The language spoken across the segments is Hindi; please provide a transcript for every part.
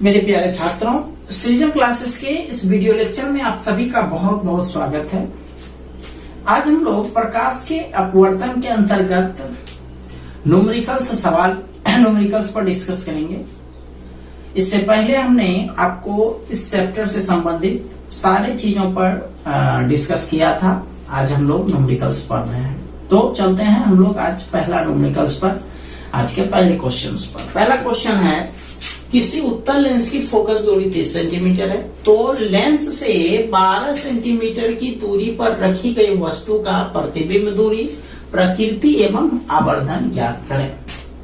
मेरे प्यारे छात्रों, सृजन क्लासेस के इस वीडियो लेक्चर में आप सभी का बहुत बहुत स्वागत है। आज हम लोग प्रकाश के अपवर्तन के अंतर्गत न्यूमेरिकल्स पर डिस्कस करेंगे। इससे पहले हमने आपको इस चैप्टर से संबंधित सारे चीजों पर डिस्कस किया था। आज हम लोग न्यूमेरिकल्स पढ़ रहे हैं, तो चलते हैं हम लोग आज पहला न्यूमेरिकल्स पर, आज के पहले क्वेश्चंस पर। पहला क्वेश्चन है, किसी उत्तल लेंस की फोकस दूरी 30 सेंटीमीटर है, तो लेंस से 12 सेंटीमीटर की दूरी पर रखी गई वस्तु का प्रतिबिंब दूरी, प्रकृति एवं आवर्धन ज्ञात करें।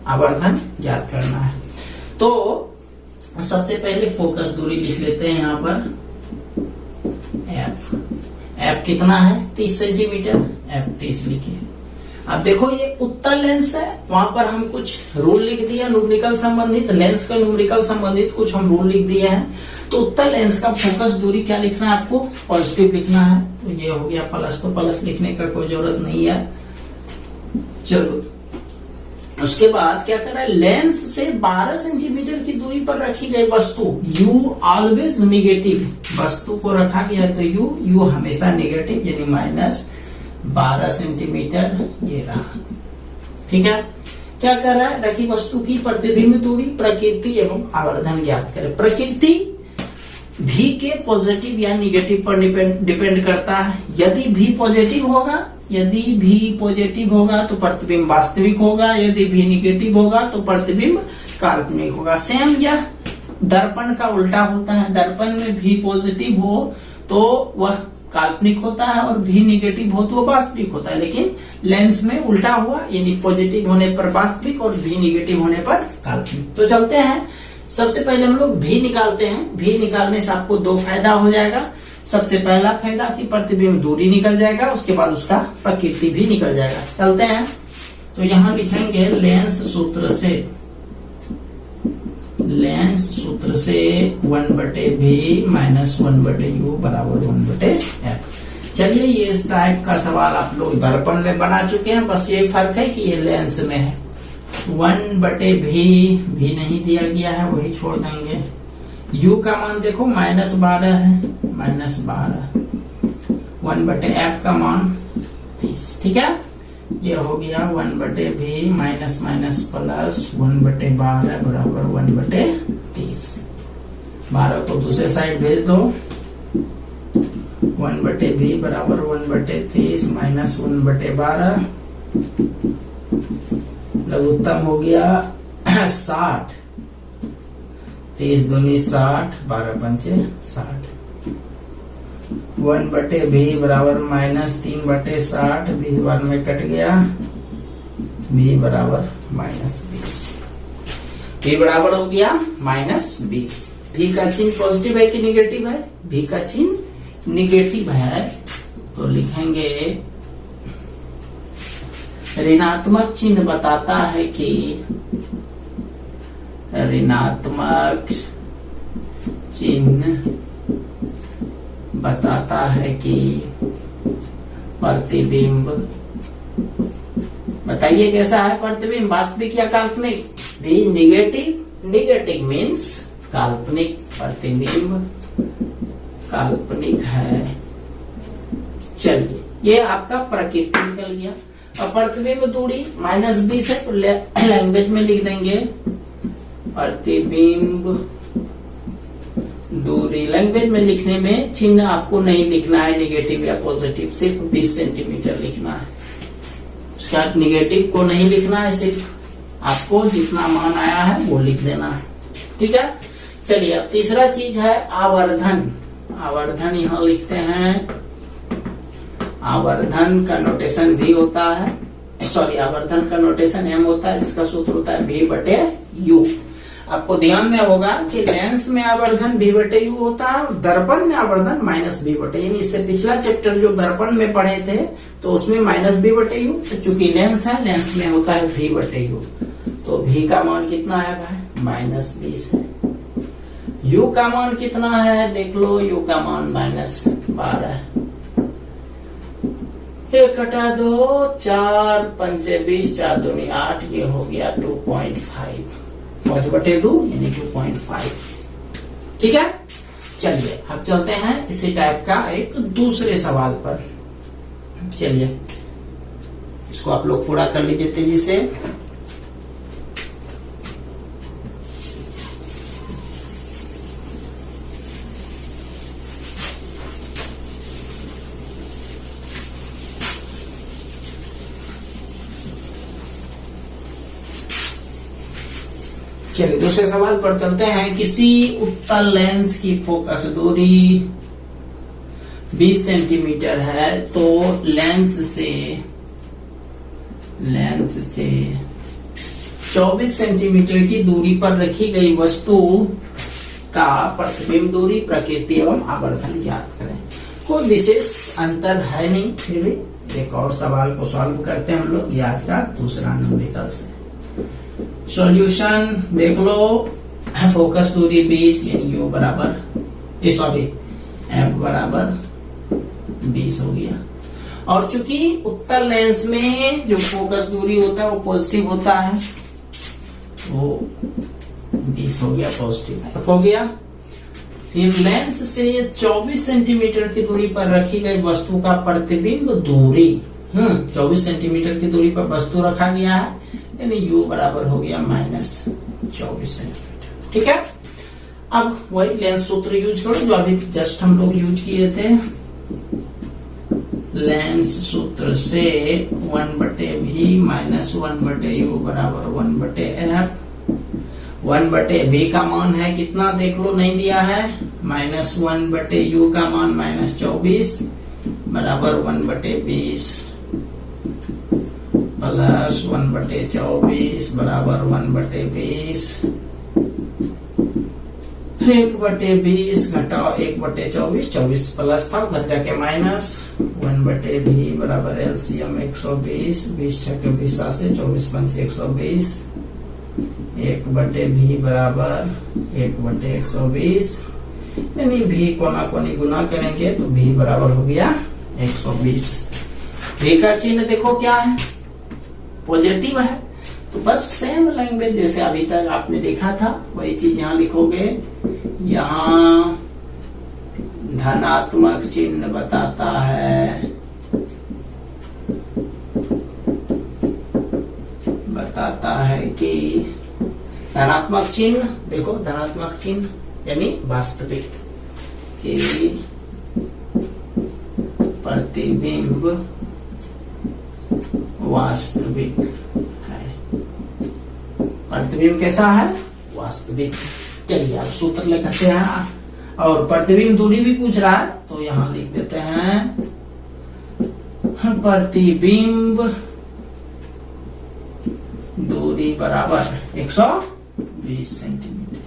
आवर्धन ज्ञात करना है, तो सबसे पहले फोकस दूरी लिख लेते हैं। यहाँ पर एफ कितना है, 30 सेंटीमीटर, एफ 30 लिखिए। अब देखो ये उत्तल लेंस है, वहां पर हम कुछ रूल लिख दिया न्यूमेरिकल संबंधित, लेंस का न्यूमेरिकल संबंधित कुछ हम रूल लिख दिए हैं। तो उत्तल लेंस का फोकस दूरी क्या लिखना है आपको, पॉजिटिव लिखना है। तो ये हो गया प्लस, तो प्लस लिखने का कोई जरूरत नहीं है। चलो उसके बाद क्या कर रहा है, लेंस से 12 सेंटीमीटर की दूरी पर रखी गई वस्तु, यू ऑलवेज निगेटिव, वस्तु को रखा गया है तो यू हमेशा निगेटिव यानी माइनस 12 सेंटीमीटर ये रहा। ठीक है, क्या कर रहा है, रखी वस्तु की प्रतिबिंब दूरी, प्रकृति एवं आवर्धन ज्ञात करें। प्रकृति भी के पॉजिटिव या निगेटिव पर डिपेंड करता है। यदि भी पॉजिटिव होगा तो प्रतिबिंब वास्तविक होगा, यदि भी निगेटिव होगा तो प्रतिबिंब काल्पनिक होगा। सेम यह दर्पण का उल्टा होता है, दर्पण में भी पॉजिटिव हो तो वह काल्पनिक होता है और भी निगेटिव हो तो वो वास्तविक होता है, लेकिन लेंस में उल्टा हुआ, यानी पॉजिटिव होने पर वास्तविक और भी निगेटिव होने पर काल्पनिक। तो चलते हैं, सबसे पहले हम लोग भी निकालते हैं। भी निकालने से आपको दो फायदा हो जाएगा। सबसे पहला फायदा कि प्रतिबिंब दूरी निकल जाएगा, उसके बाद उसका प्रकृति भी निकल जाएगा। चलते हैं, तो यहाँ लिखेंगे लेंस सूत्र से 1/v माइनस 1/u बराबर 1/f। चलिए, ये इस टाइप का सवाल आप लोग दर्पण में बना चुके हैं, बस ये फर्क है कि ये लेंस में है। 1/v भी नहीं दिया गया है, वही छोड़ देंगे। u का मान देखो -12 है, -12, 1/f का मान 30। ठीक है, ये हो गया 1/v माइनस प्लस 1/12 बराबर 1/30। 12 को दूसरे साइड भेज दो, 1/v बराबर 1/30 माइनस 1/12, लघुत्तम हो गया 60, 30 दूनी 60, 12 पंचे 60। 1/v बराबर -3/60, 20 बार में कट गया, v बराबर -20। v बराबर हो गया -20। v का चिन्ह पॉजिटिव है कि निगेटिव है, v का चिन्ह निगेटिव है, तो लिखेंगे ऋणात्मक चिन्ह बताता है कि प्रतिबिंब, बताइए कैसा है प्रतिबिंब, वास्तविक या काल्पनिक। भी निगेटिव मीन्स काल्पनिक, प्रतिबिंब काल्पनिक है। चलिए, ये आपका प्रकृति निकल गया। और प्रतिबिंब दूरी -20 है, तो लैंग्वेज में लिख देंगे प्रतिबिंब दूरी। लैंग्वेज में लिखने में चिन्ह आपको नहीं लिखना है निगेटिव या पॉजिटिव, सिर्फ 20 सेंटीमीटर लिखना है। उसका निगेटिव को नहीं लिखना है, सिर्फ आपको जितना मान आया है वो लिख देना है। ठीक है, चलिए अब तीसरा चीज है आवर्धन। आवर्धन यहाँ लिखते हैं, आवर्धन का नोटेशन भी होता है, आवर्धन का नोटेशन m होता है, जिसका सूत्र होता है v/u। आपको ध्यान में होगा कि लेंस में आवर्धन v/u होता है, दर्पण में आवर्धन -v/u, यानी इससे पिछला चैप्टर जो दर्पण में पढ़े थे तो उसमें -v/u, तो चूंकि लेंस है, लेंस में होता है v/u। तो v का मान कितना है भाई, -20 है। u का मान कितना है, देख लो, u का मान -12 है। एक कटा दो, 4 पंचे 20, 4 दूनी 8, ये हो गया 2.5, 5/2 यानी 2.5। ठीक है, चलिए अब चलते हैं इसी टाइप का एक दूसरे सवाल पर। चलिए इसको आप लोग पूरा कर लीजिए तेजी से। चलिए दूसरे सवाल पर चलते हैं। किसी उत्तल लेंस की फोकस दूरी 20 सेंटीमीटर है, तो लेंस से 24 सेंटीमीटर की दूरी पर रखी गई वस्तु का प्रतिबिंब दूरी, प्रकृति एवं आवर्धन ज्ञात करें। कोई विशेष अंतर है नहीं, फिर भी एक और सवाल को सॉल्व करते हैं हम लोग। ये आज का दूसरा न्यूमेरिकल से सॉल्यूशन देख लो। फोकस दूरी 20 यानी यू बराबर सॉरी एफ बराबर 20 हो गया। और चूंकि उत्तल लेंस में जो फोकस दूरी होता है वो पॉजिटिव होता है, वो 20 हो गया, पॉजिटिव एफ हो गया। फिर लेंस से 24 सेंटीमीटर की दूरी पर रखी गई वस्तु का प्रतिबिंब दूरी 24 सेंटीमीटर की दूरी पर वस्तु रखा गया है, यानी u बराबर हो गया -24 सेंटीमीटर। ठीक है, अब वही लेंस सूत्र यूज करो जो अभी जस्ट हम लोग यूज किए थे। लेंस सूत्र से 1/v माइनस 1/u बराबर 1/f। 1/v का मान है कितना देख लो, नहीं दिया है, -1/u का मान -24 बराबर 1/20 प्लस 1/24 बराबर 1/20। 1/20 घटाओ 1/24, 24 प्लस था उधर जाके माइनस 1/v बराबर एलसीएम 120, 20 छक्के 20 से 24 पंच 120। 1/v बराबर 1/120, यानी v कोना कोनी गुना करेंगे तो v बराबर हो गया 120। v का चिन्ह देखो क्या है, पॉजिटिव है, तो बस सेम लैंग्वेज जैसे अभी तक आपने देखा था वही चीज यहाँ लिखोगे। यहाँ धनात्मक चिन्ह बताता है कि धनात्मक चिन्ह देखो, धनात्मक चिन्ह यानी वास्तविक, कि प्रतिबिंब वास्तविक है। प्रतिबिंब कैसा है, वास्तविक। चलिए अब सूत्र लिखते हैं, और प्रतिबिंब दूरी भी पूछ रहा है तो यहां लिख देते हैं प्रतिबिंब दूरी बराबर 120 सेंटीमीटर।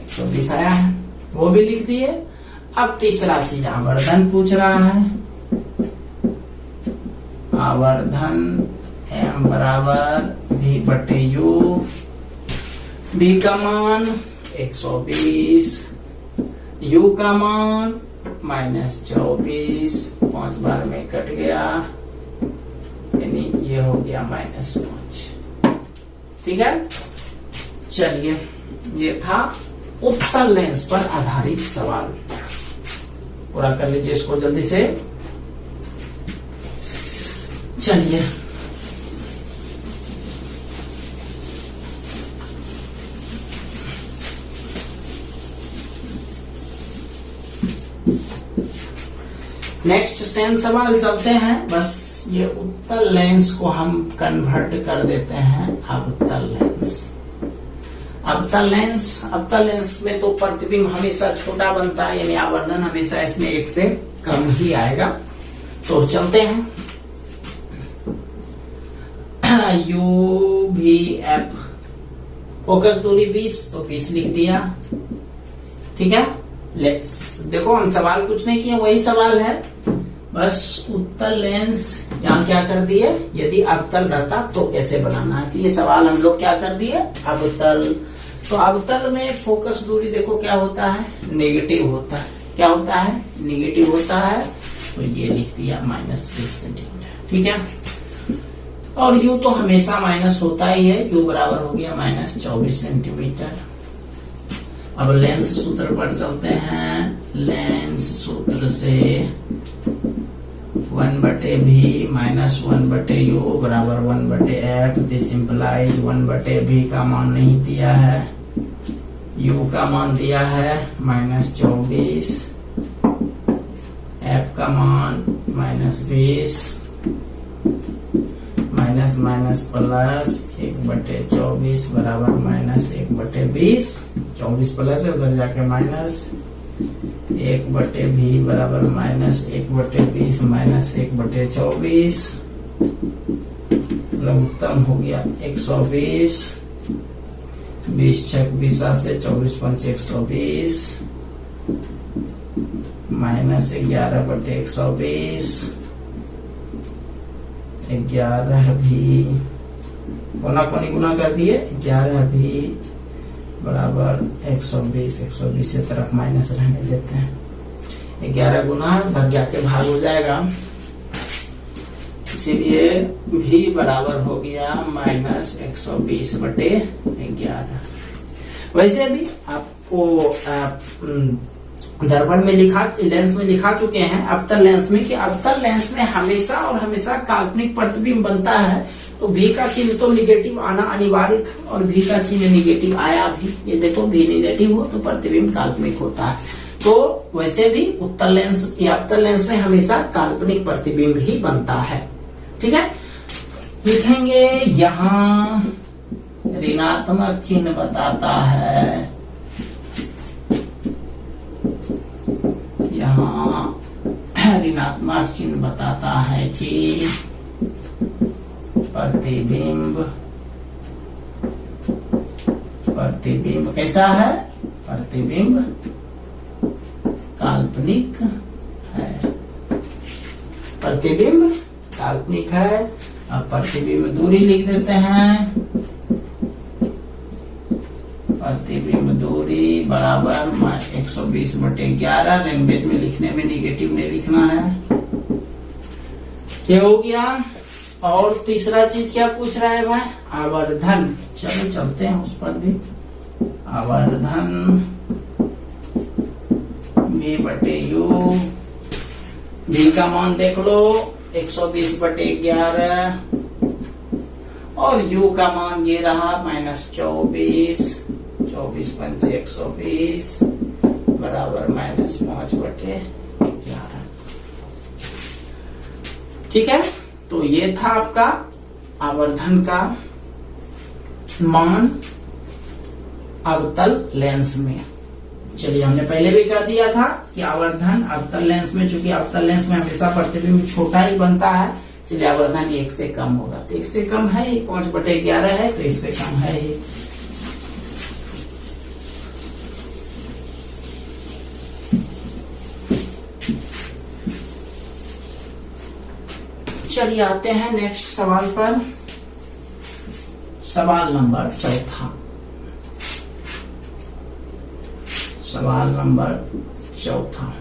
120 आया है, वो भी लिख दिए। अब तीसरा चीज आवर्धन पूछ रहा है। आवर्धन m बराबर v/u, v का मान 120, u का मान -24, 5 बार में कट गया, यानी ये हो गया -5। ठीक है, चलिए ये था उत्तल लेंस पर आधारित सवाल। पूरा कर लीजिए इसको जल्दी से। चलिए नेक्स्ट सेम सवाल चलते हैं। बस ये उत्तल लेंस को हम कन्वर्ट कर देते हैं अवतल लेंस। अवतल लेंस में तो प्रतिबिंब हमेशा छोटा बनता है, यानी आवर्धन हमेशा इसमें 1 से कम ही आएगा। तो चलते हैं, UVF फोकस दूरी 20, तो 20 लिख दिया। ठीक है, देखो हम सवाल कुछ नहीं किए, वही सवाल है, बस उत्तल लेंस यहाँ क्या कर दिए, यदि अवतल रहता तो कैसे बनाना है। तो ये सवाल हम लोग क्या कर दिए, अवतल। तो अवतल में फोकस दूरी देखो क्या होता है, नेगेटिव होता है। क्या होता है, नेगेटिव होता है। तो ये लिख दिया -20 सेंटीमीटर। ठीक है, और u तो हमेशा माइनस होता ही है, u बराबर हो गया -24 सेंटीमीटर। अब लेंस सूत्र पर चलते हैं। लेंस सूत्र से 1/v माइनस 1/u बराबर 1/f। दिस इंप्लाइज 1/v का मान नहीं दिया है, u का मान दिया है -24, f का मान -20, माइनस माइनस प्लस 1/24 बराबर -1/20। 24 प्लस है उधर जाके माइनस 1/v बराबर -1/20 माइनस 1/24। लघुत्तम हो गया 120, 20 छक 20 से 24 पंच 120 माइनस 11/120। 11 भी कोना कोनी गुना कर दिए, 11 भी बराबर 120। 120 से तरफ माइनस रहने देते हैं। 11 गुना भर जाके भाग हो जाएगा, इसीलिए भी बराबर हो गया -120/11। वैसे भी आपको दर्पण में लिखा, लेंस में लिखा चुके हैं अवतल लेंस में कि अवतल लेंस में हमेशा और हमेशा काल्पनिक प्रतिबिंब बनता है। तो v का चिन्ह तो निगेटिव आना अनिवार्य था और v का चिन्ह निगेटिव आया भी। ये देखो v निगेटिव हो तो प्रतिबिंब काल्पनिक होता है। तो वैसे भी उत्तल लेंस या अवतल लेंस में हमेशा काल्पनिक प्रतिबिंब ही बनता है। ठीक है, लिखेंगे यहाँ ऋणात्मक चिन्ह बताता है, यहाँ ऋणात्मक चिन्ह बताता है कि प्रतिबिंब कैसा है, प्रतिबिंब काल्पनिक है, प्रतिबिंब काल्पनिक है। अब प्रतिबिंब दूरी लिख देते हैं, प्रतिबिंब दूरी बराबर 120/11। लैंग्वेज में लिखने में निगेटिव नहीं लिखना है। क्या हो गया? और तीसरा चीज क्या पूछ रहा है भाई? आवर्धन। चलो चलते हैं उस पर भी। आवर्धन v/u, v का मान देख लो 120/11 और u का मान ये रहा -24, 24 पंच 120 बराबर -5/11। ठीक है, तो ये था आपका आवर्धन का मान अवतल लेंस में। चलिए, हमने पहले भी कह दिया था कि आवर्धन अवतल लेंस में, चूंकि अवतल लेंस में हमेशा प्रतिबिंब छोटा ही बनता है, इसलिए आवर्धन 1 से कम होगा। तो 1 से कम है, 5/11 है तो 1 से कम है ही। चलिए आते हैं नेक्स्ट सवाल पर। सवाल नंबर 4। सवाल नंबर 4,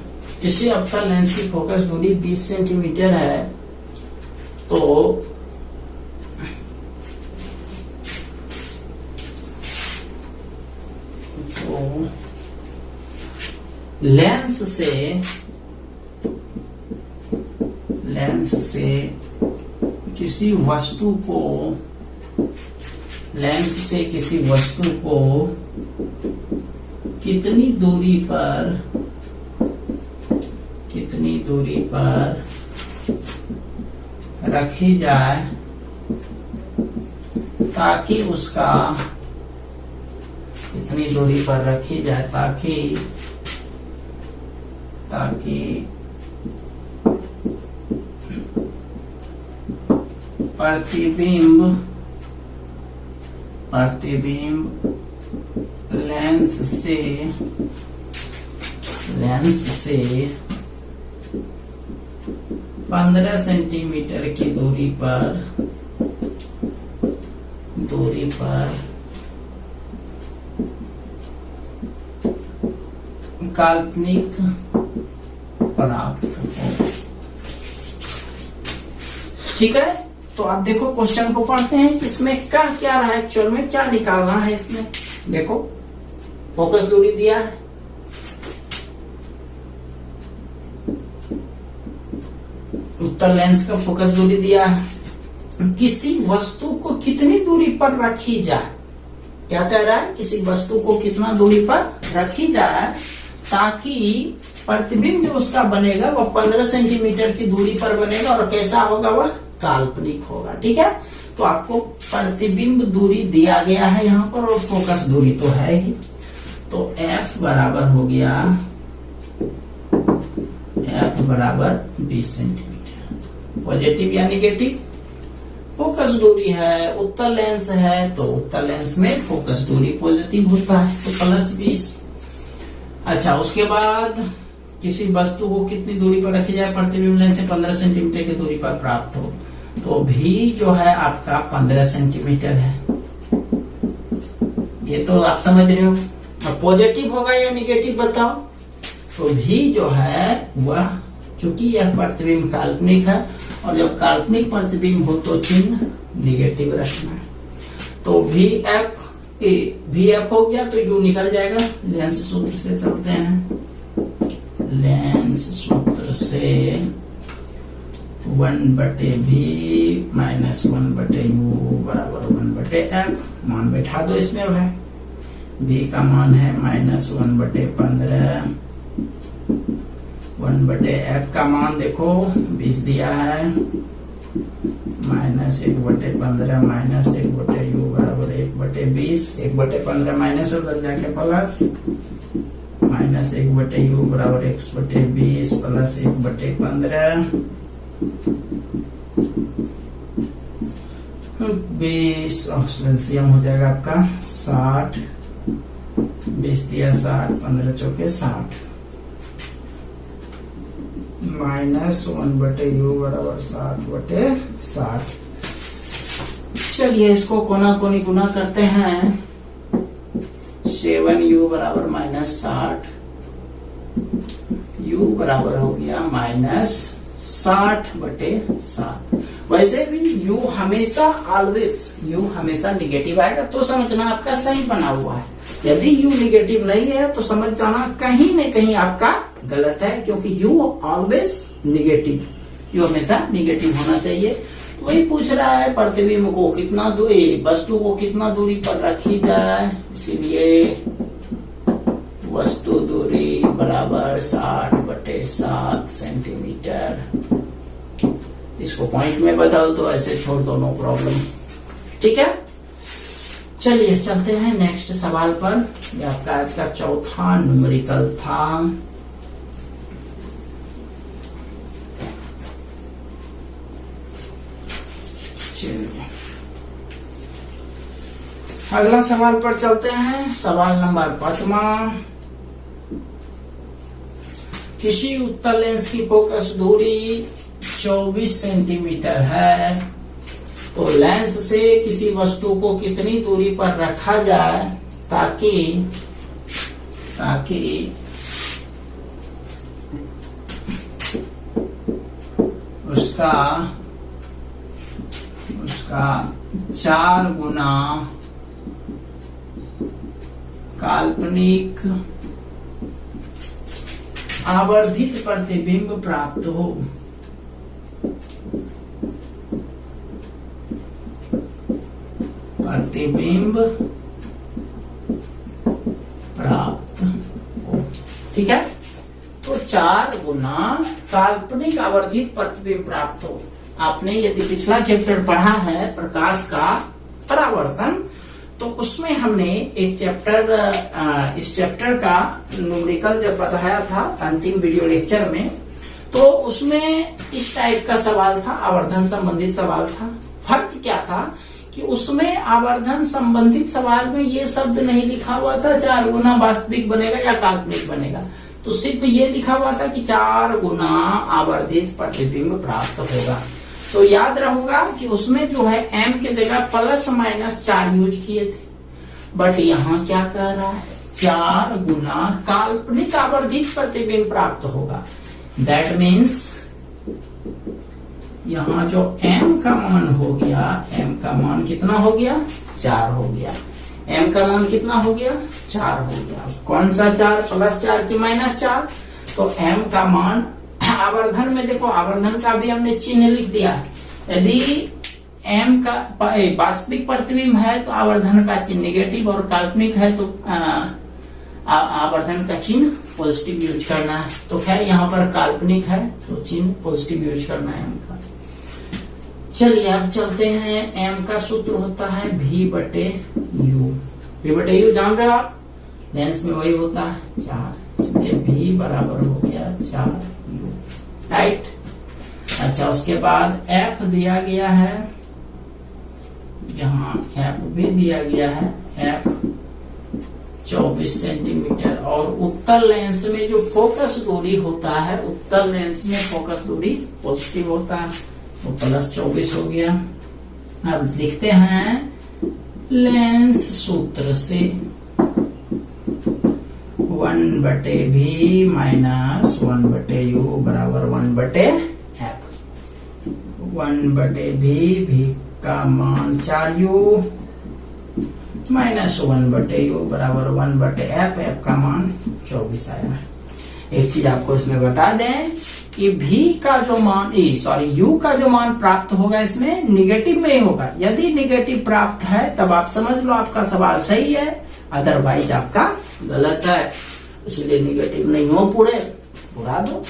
किसी अवतल लेंस की फोकस दूरी 20 सेंटीमीटर है तो लेंस से किसी वस्तु को कितनी दूरी पर रखी जाए ताकि उसका कितनी दूरी पर रखी जाए ताकि प्रतिबिंब लेंस से 15 सेंटीमीटर की दूरी पर काल्पनिक प्राप्त हो। ठीक है, तो आप देखो क्वेश्चन को पढ़ते हैं कि इसमें क्या रहा है, एक्चुअल में क्या निकालना है इसमें। देखो फोकस दूरी दिया है, उत्तल लेंस का फोकस दूरी दिया है। किसी वस्तु को कितनी दूरी पर रखी जाए, क्या कह रहा है, किसी वस्तु को कितना दूरी पर रखी जाए ताकि प्रतिबिंब जो उसका बनेगा वह 15 सेंटीमीटर की दूरी पर बनेगा और कैसा होगा, वह काल्पनिक होगा। ठीक है, तो आपको प्रतिबिंब दूरी दिया गया है यहाँ पर और फोकस दूरी तो है ही। तो F बराबर हो गया, F बराबर 20 सेंटीमीटर। पॉजिटिव या निगेटिव, फोकस दूरी है, उत्तल लेंस है तो उत्तल लेंस में फोकस दूरी पॉजिटिव होता है, तो +20। अच्छा, उसके बाद किसी वस्तु को कितनी दूरी पर रखी जाए प्रतिबिंब लेंस से 15 सेंटीमीटर की दूरी पर प्राप्त हो, तो भी जो है आपका 15 सेंटीमीटर है। ये तो आप समझ रहे हो। अब पॉजिटिव होगा या निगेटिव बताओ, तो भी जो है वह, चूंकि यह प्रतिबिंब काल्पनिक है और जब काल्पनिक प्रतिबिंब हो तो चिन्ह निगेटिव रखना है। तो भी एफ हो गया तो यू निकल जाएगा। लेंस सूत्र से चलते हैं, लेंस सूत्र से 1/v माइनस 1/u बराबर 1/f। मान बैठा दो इसमें है, v का मान है -1/15, 1/f का मान देखो 20 दिया है, -1/15 माइनस 1/u बराबर 1/20, 1/15 माइनस उधर जाके प्लस, -1/u बराबर 1/20 प्लस 1/15, 20 एलसीएम हो जाएगा आपका 60, 20 दिया 60, 15 चौके 60, -1/u बराबर 60/60। चलिए इसको कोना कोनी गुना करते हैं, 7u बराबर -60, u बराबर हो गया -60/7। वैसे भी u हमेशा u हमेशा निगेटिव आएगा तो समझना आपका सही बना हुआ है। यदि u निगेटिव नहीं है तो समझ जाना कहीं न कहीं आपका गलत है, क्योंकि u ऑलवेज निगेटिव, u हमेशा निगेटिव होना चाहिए। वही पूछ रहा है प्रतिबिंब को कितना दूरी, वस्तु को कितना दूरी पर रखी जाए, इसीलिए वस्तु दूरी बराबर 60/7 सेंटीमीटर। इसको पॉइंट में बदल दो, ऐसे छोड़ दो, नो प्रॉब्लम। ठीक है, चलिए चलते हैं नेक्स्ट सवाल पर। ये आपका आज का चौथा न्यूमेरिकल था। चलिए अगला सवाल पर चलते हैं। सवाल नंबर 5वां, किसी उत्तल लेंस की फोकस दूरी 24 सेंटीमीटर है, तो लेंस से किसी वस्तु को कितनी दूरी पर रखा जाए ताकि उसका 4 गुना काल्पनिक आवर्धित प्रतिबिंब प्राप्त हो। प्रतिबिंब प्राप्त हो, ठीक है। तो 4 गुना काल्पनिक आवर्धित प्रतिबिंब प्राप्त हो। आपने यदि पिछला चैप्टर पढ़ा है प्रकाश का परावर्तन, तो उसमें हमने एक चैप्टर, इस चैप्टर का न्यूमेरिकल जब बताया था अंतिम वीडियो लेक्चर में, तो उसमें इस टाइप का सवाल था, आवर्धन संबंधित सवाल था। फर्क क्या था कि उसमें आवर्धन संबंधित सवाल में ये शब्द नहीं लिखा हुआ था 4 गुना वास्तविक बनेगा या काल्पनिक बनेगा, तो सिर्फ ये लिखा हुआ था कि 4 गुना आवर्धित प्रतिबिंब प्राप्त होगा। तो याद रहोगा कि उसमें जो है m के जगह ±4 यूज किए थे, बट यहाँ क्या कह रहा है, 4 गुना काल्पनिक आवर्धित प्रतिबिंब प्राप्त होगा। दैट मीन्स यहाँ जो m का मान हो गया, m का मान कितना हो गया, 4 हो गया। m का मान कितना हो गया 4 हो गया। कौन सा 4, +4 की -4? तो m का मान आवर्धन में देखो, आवर्धन का भी हमने चिन्ह लिख दिया। यदि m का वास्तविक प्रतिबिंब है तो आवर्धन का चिन्ह नेगेटिव, और काल्पनिक है तो आवर्धन का चिन्ह पॉजिटिव यूज करना है। तो खैर यहाँ पर काल्पनिक है तो चिन्ह पॉजिटिव यूज करना है m का। चलिए अब चलते हैं। m का सूत्र होता है v/u। v/u जान रहे हो आप, लेंस में वही होता है 4, इसलिए v बराबर हो गया 4u, राइट। अच्छा, उसके बाद f दिया गया है, यहाँ f भी दिया गया है, f 24 सेंटीमीटर। और उत्तल लेंस में जो फोकस दूरी होता है, उत्तल लेंस में फोकस दूरी पॉजिटिव होता है, तो +24 हो गया। अब लिखते हैं लेंस सूत्र से 1/v - 1/u बराबर 1/f। 1/v, v का मान 4u -1/u बराबर 1/f, f का मान 24 आया। एक चीज आपको इसमें बता दें कि v का जो मान u का जो मान प्राप्त होगा इसमें निगेटिव में ही होगा। यदि निगेटिव प्राप्त है तब आप समझ लो आपका सवाल सही है, अदरवाइज आपका गलत है। इसलिए निगेटिव नहीं हो पूरा दो,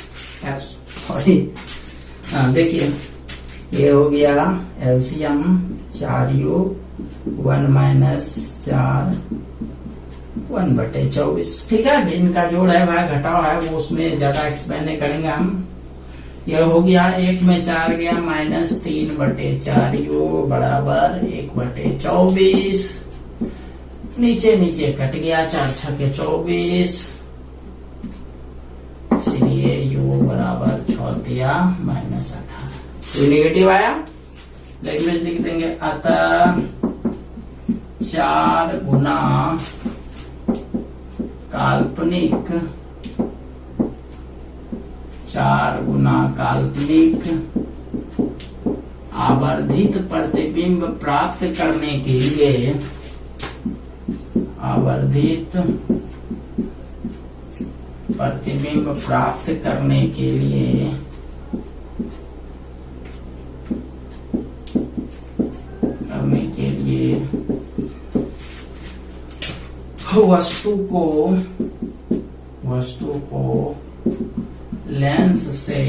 सॉरी। देखिए ये हो गया एलसीएम 4u 1 - 4 1/24, ठीक है। इनका जोड़ है भाई घटाव है, वो उसमें ज्यादा एक्सप्लेन नहीं करेंगे हम। यह हो गया 1 में 4 गया -3/4u बराबर 1/24। नीचे नीचे कट गया, 4 × 6 = 24, इसलिए u बराबर 6 दिया -18। तो नेगेटिव आया, लेकिन लिख देंगे अतः 4 गुना काल्पनिक, 4 गुना काल्पनिक आवर्धित प्रतिबिंब प्राप्त करने के लिए, आवर्धित प्रतिबिंब प्राप्त करने के लिए वस्तु को लेंस से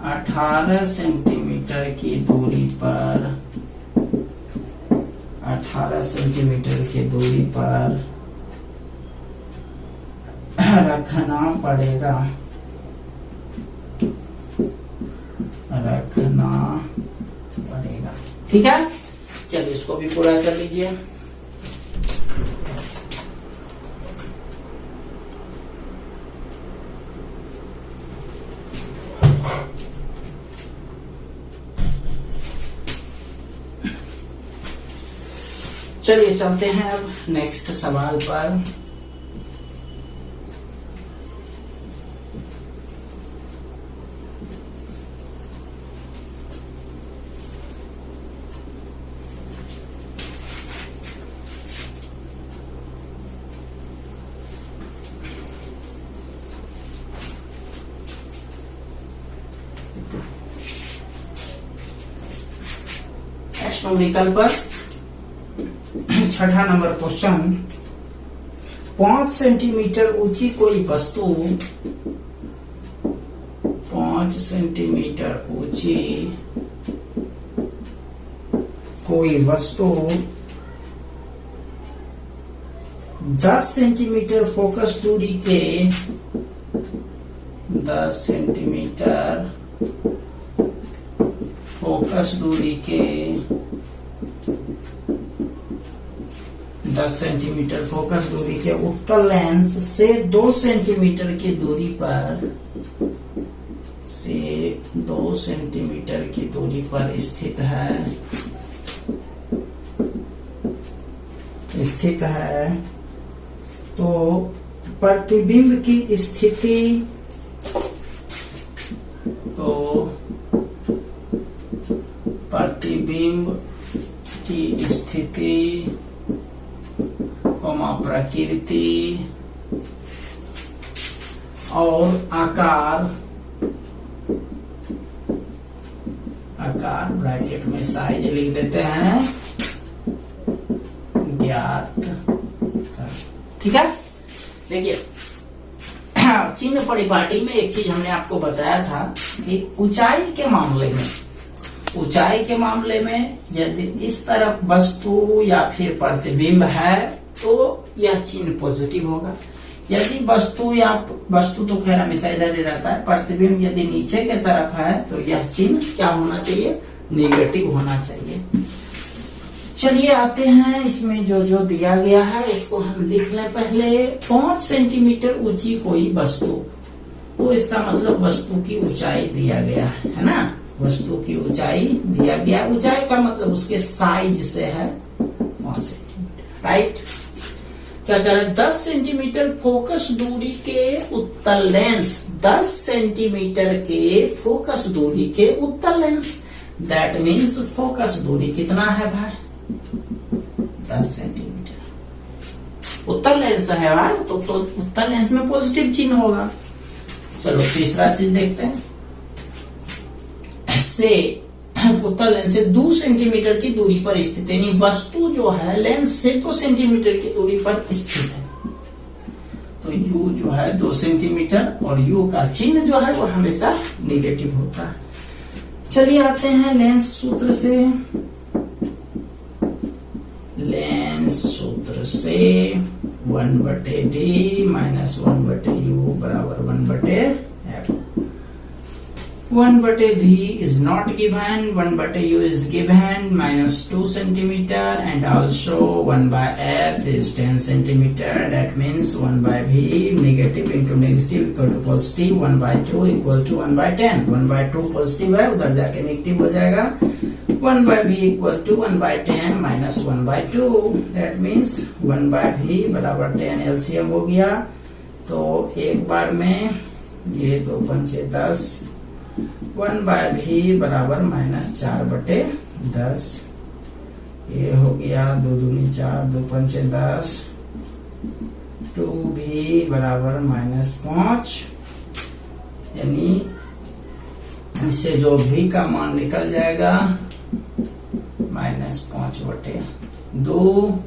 18 सेंटीमीटर की दूरी पर, 18 सेंटीमीटर की दूरी पर रखना पड़ेगा, ठीक है। चलिए इसको भी पूरा कर लीजिए। चलिए चलते हैं अब नेक्स्ट सवाल पर। नेक्स्ट न्यूमेरिकल पर 6ठा नंबर क्वेश्चन। 5 सेंटीमीटर ऊंची कोई वस्तु, 5 सेंटीमीटर ऊंची कोई वस्तु 10 सेंटीमीटर फोकस दूरी के, 10 सेंटीमीटर फोकस दूरी के, 10 सेंटीमीटर फोकस दूरी के उत्तल लेंस से 2 सेंटीमीटर की दूरी पर, से 2 सेंटीमीटर की दूरी पर स्थित है, तो प्रतिबिंब की स्थिति, तो प्रतिबिंब की स्थिति प्रकृति और आकार ब्रैकेट में साइज लिख देते हैं ज्ञात कर। ठीक है, देखिए चिन्ह परिपाटी में एक चीज हमने आपको बताया था कि ऊंचाई के मामले में यदि इस तरफ वस्तु या फिर प्रतिबिंब है तो यह चिन्ह पॉजिटिव होगा। यदि वस्तु तो खैर हमेशा इधर ही रहता है, प्रतिबिंब यदि नीचे के तरफ है तो यह चिन्ह क्या होना चाहिए, नेगेटिव होना चाहिए। चलिए आते हैं इसमें जो दिया गया है उसको हम लिख लें। पहले 5 सेंटीमीटर ऊंची कोई वस्तु, तो इसका मतलब वस्तु की ऊंचाई दिया गया है ना, वस्तु की ऊंचाई दिया गया। ऊंचाई का मतलब उसके साइज से है 5 सेंटीमीटर, राइट। क्या करें, 10 सेंटीमीटर फोकस दूरी के उत्तल लेंस, 10 सेंटीमीटर के फोकस दूरी के उत्तल लेंस, दैट मीन्स फोकस दूरी कितना है भाई, 10 सेंटीमीटर। उत्तल लेंस है भाई, तो उत्तल लेंस में पॉजिटिव चिन्ह होगा। चलो तीसरा चीज देखते हैं। से उत्तल लेंस से 2 सेंटीमीटर की दूरी पर स्थित, यानी वस्तु जो है लेंस से 2 सेंटीमीटर की दूरी पर स्थित है, तो u जो है 2 सेंटीमीटर और u का चिन्ह जो है वो हमेशा नेगेटिव होता है। चलिए आते हैं लेंस सूत्र से। लेंस सूत्र से 1/d माइनस 1/u बराबर 1/f। 1/v is not given, 1/u is given, minus 2 centimeter, and also 1/f is 10 centimeter. That means 1/v negative into negative equal to positive, 1/2 equal to 1/10. 1/2 positive है, उधर जाके नेगेटिव हो जाएगा। 1/v equal to 1/10 minus 1/2. That means 1/v बराबर 10 LCM हो गया। तो एक बार में ये 2 पंचे 10, 1/v बराबर -4/10, ये हो गया 2 दूनी 4, 2 पंचे 10, 2v बराबर -5, यानी इससे जो v का मान निकल जाएगा -5/2,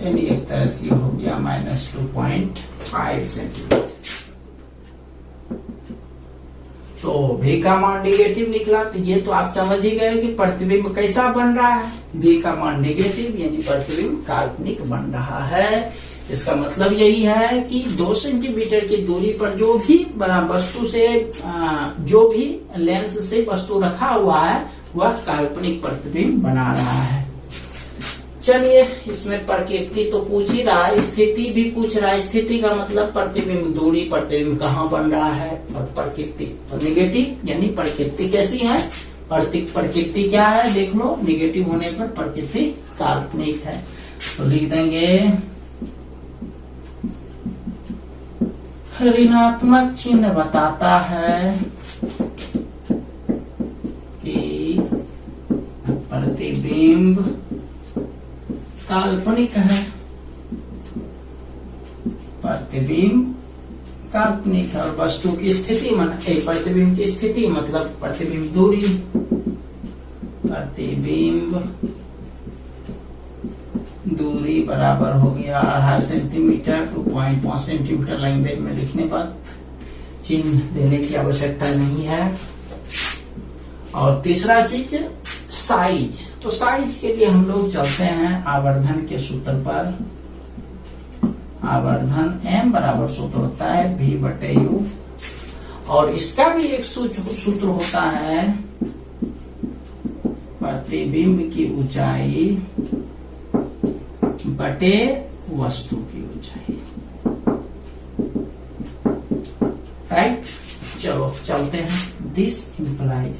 यानी एक तरह से हो गया -2.5 सेंटीमीटर। तो v का मान नेगेटिव निकला, तो ये तो आप समझ ही गए कि प्रतिबिंब कैसा बन रहा है, v का मान नेगेटिव यानी प्रतिबिंब काल्पनिक बन रहा है। इसका मतलब यही है कि 2 सेंटीमीटर की दूरी पर जो भी वस्तु से जो भी लेंस से वस्तु रखा हुआ है वह काल्पनिक प्रतिबिंब बना रहा है। चलिए इसमें प्रकृति तो पूछ ही रहा है, स्थिति भी पूछ रहा है। स्थिति का मतलब प्रतिबिंब दूरी, प्रतिबिंब कहाँ बन रहा है, और प्रकृति तो नेगेटिव, यानी प्रकृति कैसी है, प्रकृति क्या है देख लो, नेगेटिव होने पर प्रकृति काल्पनिक है। तो लिख देंगे ऋणात्मक चिन्ह बताता है कि प्रतिबिंब काल्पनिक है, प्रतिबिंब काल्पनिक है। और वस्तु की स्थिति प्रतिबिंब की स्थिति मतलब प्रतिबिंब दूरी, प्रतिबिंब दूरी बराबर हो गया 2.5 सेंटीमीटर, 2.5 सेंटीमीटर लैंग्वेज में लिखने पर चिन्ह देने की आवश्यकता नहीं है। और तीसरा चीज साइज, तो साइज के लिए हम लोग चलते हैं आवर्धन के सूत्र पर। आवर्धन m बराबर सूत्र होता है v/u, और इसका भी एक सूत्र होता है प्रतिबिंब की ऊंचाई बटे वस्तु की ऊंचाई, राइट। चलो चलते हैं। दिस इंप्लाइज,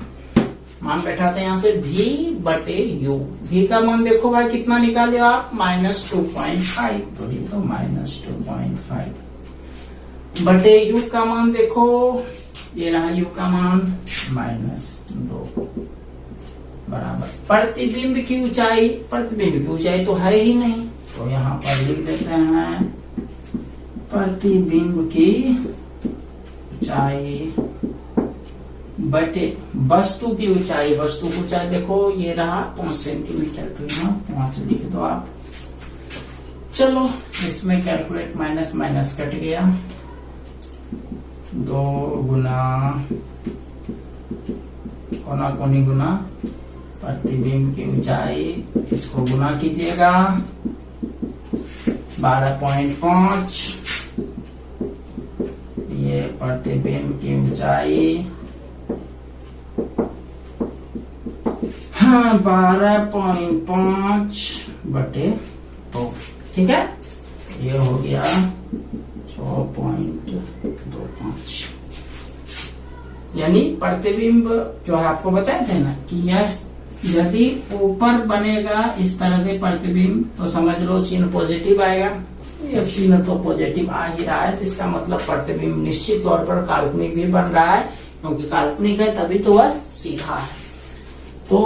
मान बैठाते हैं यहाँ से v/u। v का मान देखो भाई कितना निकाले आप, -2.5, तो ये तो -2.5 बटे u का मान देखो, ये रहा u का मान -2 बराबर प्रतिबिंब की ऊंचाई, प्रतिबिंब की ऊंचाई तो है ही नहीं, तो यहाँ पर लिख देते हैं प्रतिबिंब की ऊंचाई बटे वस्तु की ऊंचाई। वस्तु की ऊंचाई देखो ये रहा 5 सेंटीमीटर, तो यहाँ 5 लिख दो आप। चलो इसमें कैलकुलेट, माइनस माइनस कट गया, 2 गुना कोना कोनी गुना प्रतिबिंब की ऊंचाई, इसको गुना कीजिएगा 12.5, ये प्रतिबिंब की ऊंचाई 12.5 बटे 2, ठीक है। ये हो गया 6.25, यानी प्रतिबिंब जो है आपको बताए थे ना कि यह यदि ऊपर बनेगा इस तरह से प्रतिबिंब तो समझ लो चिन्ह पॉजिटिव आएगा। ये चिन्ह तो पॉजिटिव आ ही रहा है, तो इसका मतलब प्रतिबिंब निश्चित तौर पर काल्पनिक भी बन रहा है, क्योंकि काल्पनिक है तभी तो वह सीधा है। तो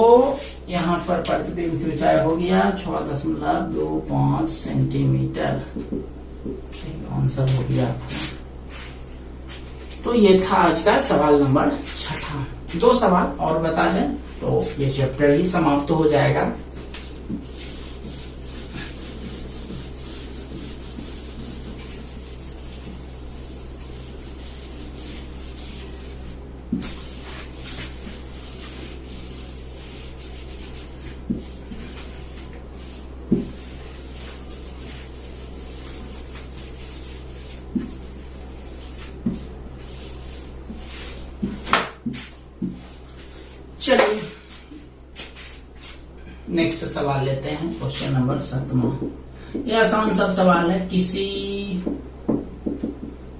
यहाँ पर प्रतिबिंब की ऊंचाई हो गया 6.25 सेंटीमीटर, आंसर हो गया आपका। तो ये था आज का सवाल नंबर 6। 2 सवाल और बता दें तो ये चैप्टर ही समाप्त हो जाएगा। चलिए नेक्स्ट सवाल लेते हैं, क्वेश्चन नंबर 7। यह आसान सब सवाल है। किसी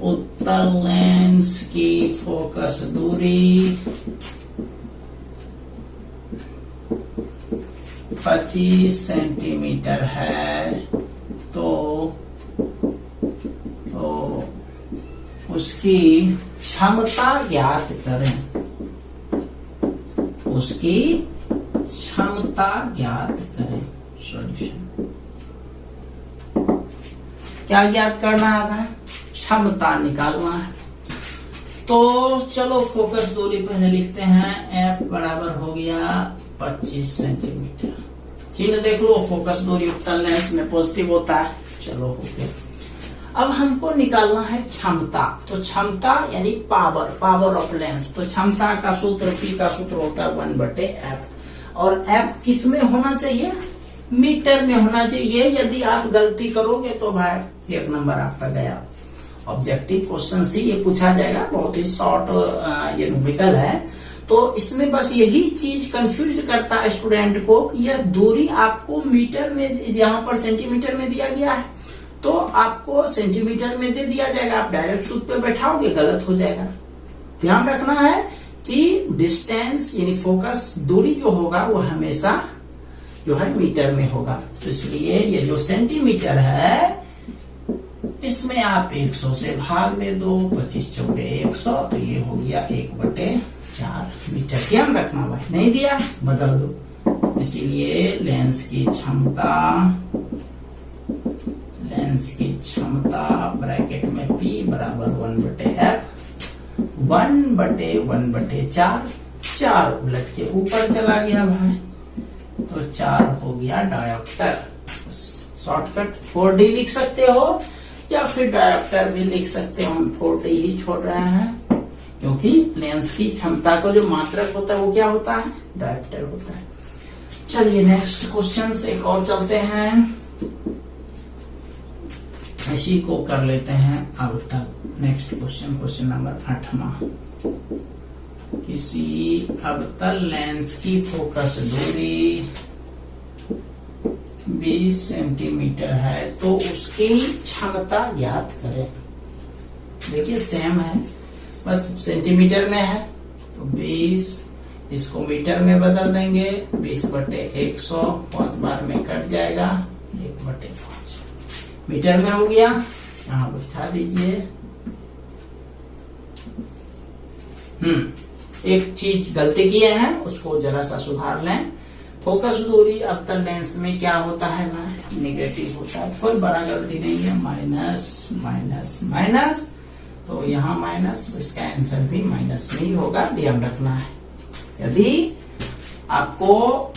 उत्तल लेंस की फोकस दूरी 25 सेंटीमीटर है, तो उसकी क्षमता ज्ञात करें। उसकी क्षमता ज्ञात करें। सॉल्यूशन क्या ज्ञात करना है? क्षमता निकालना है। तो चलो फोकस दूरी पहले लिखते हैं। F बराबर हो गया 25 सेंटीमीटर। चिन्ह देख लो, फोकस दूरी उत्तल लेंस में पॉजिटिव होता है। चलो हो गया। अब हमको निकालना है क्षमता। तो क्षमता यानी पावर ऑफ लेंस। तो क्षमता का सूत्र P का सूत्र होता है 1/F, और F किस में होना चाहिए? मीटर में होना चाहिए। यदि आप गलती करोगे तो भाई 1 नंबर आपका गया। ऑब्जेक्टिव क्वेश्चन से ये पूछा जाएगा, बहुत ही शॉर्ट ये न्यूमेरिकल है। तो इसमें बस यही चीज कंफ्यूज करता है स्टूडेंट को कि यह दूरी आपको मीटर में, यहाँ पर सेंटीमीटर में दिया गया है तो आपको सेंटीमीटर में दे दिया जाएगा। आप डायरेक्ट सूत्र पे बैठाओगे, गलत हो जाएगा। ध्यान रखना है कि डिस्टेंस यानी फोकस दूरी जो होगा वो हमेशा जो है मीटर में होगा। तो इसलिए ये जो सेंटीमीटर है इसमें आप 100 से भाग दे दो, 25 चौके 100, तो ये हो गया 1/4 मीटर। ध्यान रखना भाई, नहीं दिया बदल दो। इसीलिए लेंस की क्षमता ब्रैकेट में P बराबर 1/F, 1/1/4, 4 उलट के ऊपर चला गया भाई, तो 4 हो गया डायोप्टर। शॉर्टकट 4D लिख सकते हो या फिर डायोप्टर भी लिख सकते हो। हम 4D ही छोड़ रहे हैं क्योंकि लेंस की क्षमता का जो मात्रक होता है वो क्या होता है? डायोप्टर होता है। चलिए नेक्स्ट क्वेश्चन से एक और चलते हैं, इसी को कर लेते हैं अब तक। Next question, question number 8। किसी अवतल लेंस की फोकस दूरी 20 सेंटीमीटर है तो उसकी क्षमता ज्ञात करें। देखिए सेम है, बस सेंटीमीटर में है तो 20, इसको मीटर में बदल देंगे, 20/100, 5 बार में कट जाएगा, 1/5 मीटर में हो गया। यहाँ बैठा दीजिए। एक चीज गलती किए हैं उसको जरा सा सुधार लें। फोकस दूरी अवतल लेंस में क्या होता है भाई? नेगेटिव होता है, कोई बड़ा गलती नहीं है। माइनस माइनस माइनस, तो यहाँ माइनस, इसका आंसर भी माइनस में ही होगा, ध्यान रखना है। यदि आपको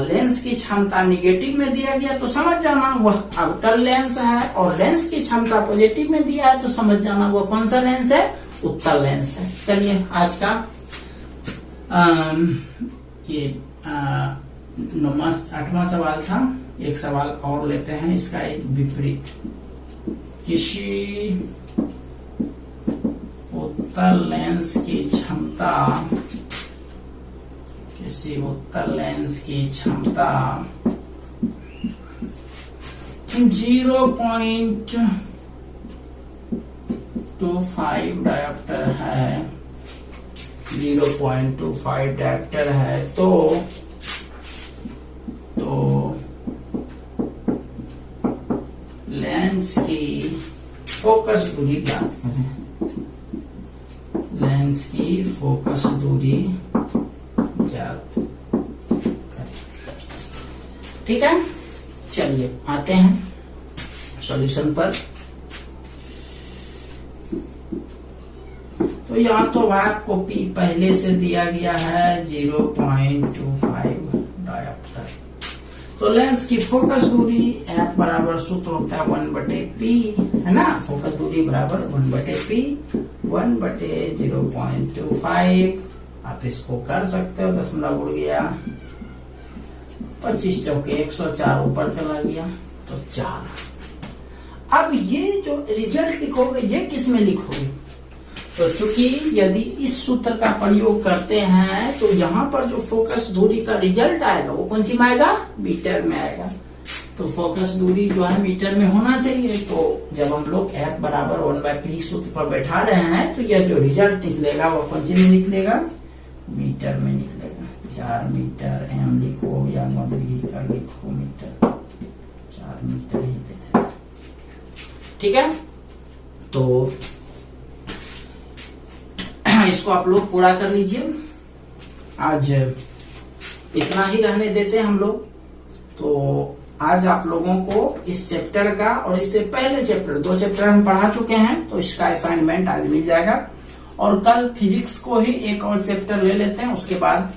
लेंस की क्षमता निगेटिव में दिया गया तो समझ जाना वह अवतल लेंस है, और लेंस की क्षमता पॉजिटिव में दिया है तो समझ जाना वह कौन सा लेंस है, उत्तल लेंस है। चलिए आज का ये 8वां सवाल था, एक सवाल और लेते हैं, इसका एक विपरीत। किसी उत्तल लेंस की क्षमता, किसी उत्तल लेंस की क्षमता 0.25 डायोप्टर है, 0.25 डायोप्टर है, तो लेंस की फोकस दूरी ज्ञात करें, लेंस की फोकस दूरी ज्ञात करें। ठीक है, चलिए आते हैं सॉल्यूशन पर। तो यहाँ तो आपको P पहले से दिया गया है 0.25 डायोप्टर। तो लेंस की फोकस दूरी F बराबर सूत्र होता है 1/P, है ना। फोकस दूरी बराबर 1/P, 1/0.25। आप इसको कर सकते हो, दशमलव उड़ गया, 25 चौके 104 ऊपर चला गया, तो 4। अब ये जो रिजल्ट लिखोगे ये किस में लिखोगे, तो चूंकि यदि इस सूत्र का प्रयोग करते हैं तो यहाँ पर जो फोकस दूरी का रिजल्ट आएगा वो कौन सी में आएगा, मीटर में आएगा। तो फोकस दूरी जो है मीटर में होना चाहिए। तो जब हम लोग F बराबर 1/P सूत्र पर बैठा रहे हैं तो यह जो रिजल्ट निकलेगा वो कौन सी में निकलेगा, मीटर में निकलेगा। 4 मीटर, M लिखो या मदरी का लिखो, मीटर 4 मीटर ही दे देता। ठीक है, तो इसको आप लोग पूरा कर लीजिए। आज इतना ही रहने देते हैं हम लोग। तो आज आप लोगों को इस चैप्टर का और इससे पहले चैप्टर, 2 चैप्टर हम पढ़ा चुके हैं, तो इसका असाइनमेंट आज मिल जाएगा। और कल फिजिक्स को ही एक और चैप्टर ले लेते हैं, उसके बाद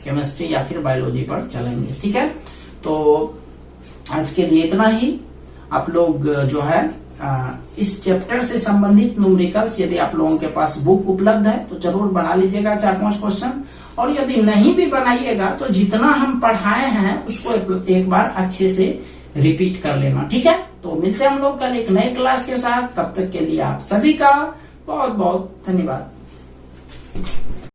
केमिस्ट्री या फिर बायोलॉजी पर चलेंगे। ठीक है, तो आज के लिए इतना ही। आप लोग जो है इस चैप्टर से संबंधित न्यूमेरिकल्स, यदि आप लोगों के पास बुक उपलब्ध है तो जरूर बना लीजिएगा 4-5 क्वेश्चन। और यदि नहीं भी बनाइएगा तो जितना हम पढ़ाए हैं उसको एक बार अच्छे से रिपीट कर लेना। ठीक है, तो मिलते हैं हम लोग कल एक नए क्लास के साथ। तब तक के लिए आप सभी का बहुत बहुत धन्यवाद।